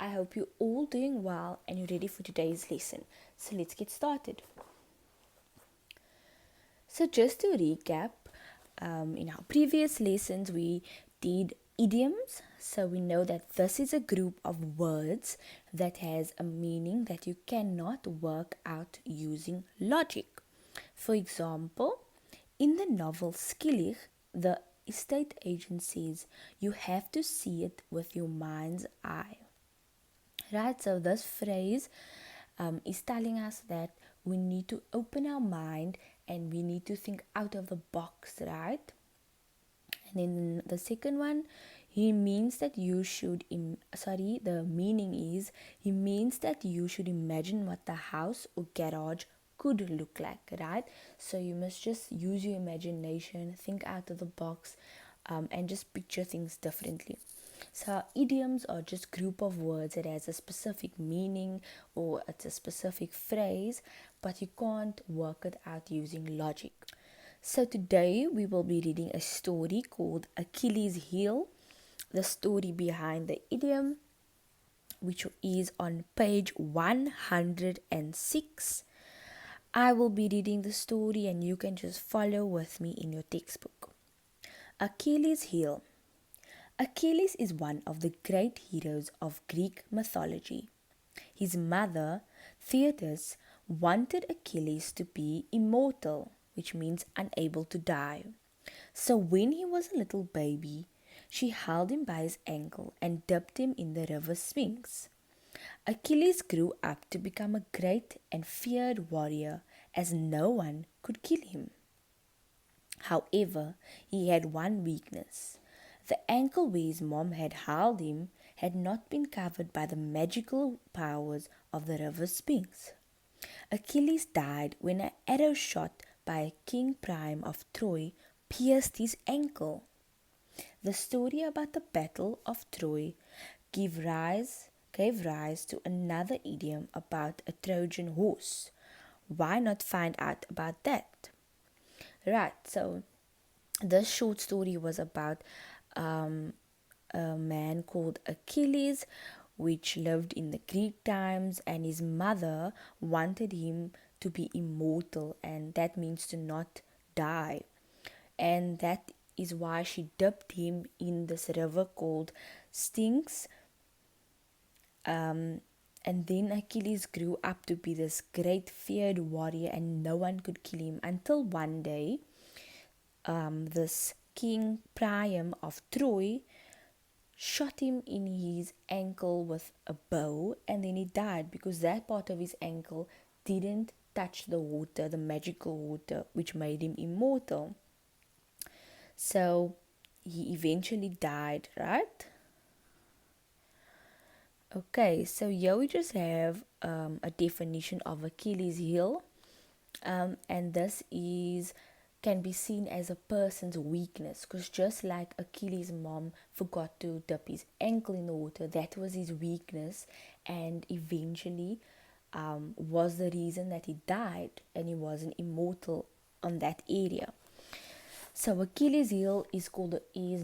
I hope you're all doing well and you're ready for today's lesson. So let's get started. So just to recap, in our previous lessons we did idioms. So we know that this is a group of words that has a meaning that you cannot work out using logic. For example, in the novel Skillig, the estate agent says you have to see it with your mind's eye. Right, so this phrase is telling us that we need to open our mind and we need to think out of the box, right? And then the second one, he means that you should, the meaning is, he means that you should imagine what the house or garage could look like, right? So you must just use your imagination, think out of the box, and just picture things differently. So idioms are just group of words that has a specific meaning or it's a specific phrase, but you can't work it out using logic. So today we will be reading a story called Achilles Heel, the story behind the idiom, which is on page 106. I will be reading the story and you can just follow with me in your textbook. Achilles Heel. Achilles is one of the great heroes of Greek mythology. His mother, Thetis, wanted Achilles to be immortal, which means unable to die. So when he was a little baby, she held him by his ankle and dipped him in the river Styx. Achilles grew up to become a great and feared warrior, as no one could kill him. However, he had one weakness. The ankle where his mom had held him had not been covered by the magical powers of the river Styx. Achilles died when an arrow shot by King Priam of Troy pierced his ankle. The story about the Battle of Troy gave rise to another idiom about a Trojan horse. Why not find out about that? Right, so this short story was about a man called Achilles, which lived in the Greek times, and his mother wanted him to be immortal, and that means to not die. And that is why she dipped him in this river called Styx. And then Achilles grew up to be this great feared warrior, and no one could kill him until one day, this King Priam of Troy shot him in his ankle with a bow, and then he died because that part of his ankle didn't touch the water, the magical water, which made him immortal. So he eventually died, right? Okay, so here we just have a definition of Achilles heel, and this is can be seen as a person's weakness, because just like Achilles' mom forgot to dip his ankle in the water, that was his weakness, and eventually was the reason that he died and he wasn't immortal on that area. So Achilles heel is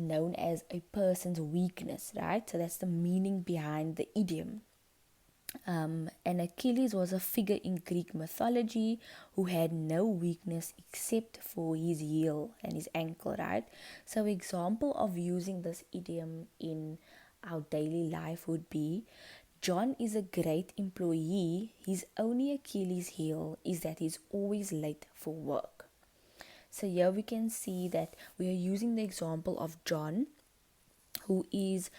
known as a person's weakness, right? So that's the meaning behind the idiom. And Achilles was a figure in Greek mythology who had no weakness except for his heel and his ankle, right? So example of using this idiom in our daily life would be, John is a great employee. His only Achilles heel is that he's always late for work. So here we can see that we are using the example of John, who is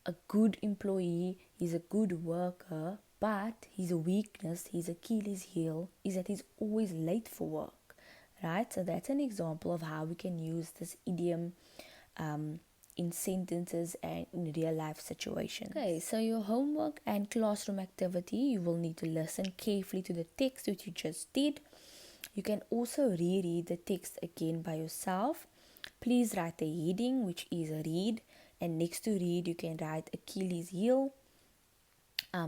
a good employee, he's a good worker, but his weakness, his Achilles heel, is that he's always late for work, right? So that's an example of how we can use this idiom in sentences and in real life situations. Okay, so your homework and classroom activity, you will need to listen carefully to the text which you just did. You can also reread the text again by yourself. Please write the heading, which is a read, and next to read you can write Achilles heel.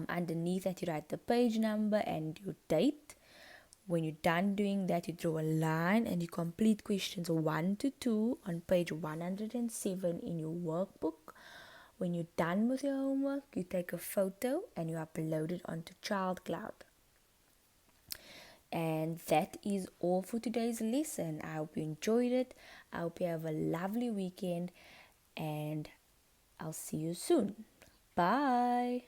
Underneath that you write the page number and your date. When you're done doing that, you draw a line and you complete questions 1 to 2 on page 107 in your workbook. When you're done with your homework, you take a photo and you upload it onto Child Cloud. And that is all for today's lesson. I hope you enjoyed it. I hope you have a lovely weekend, and I'll see you soon. Bye.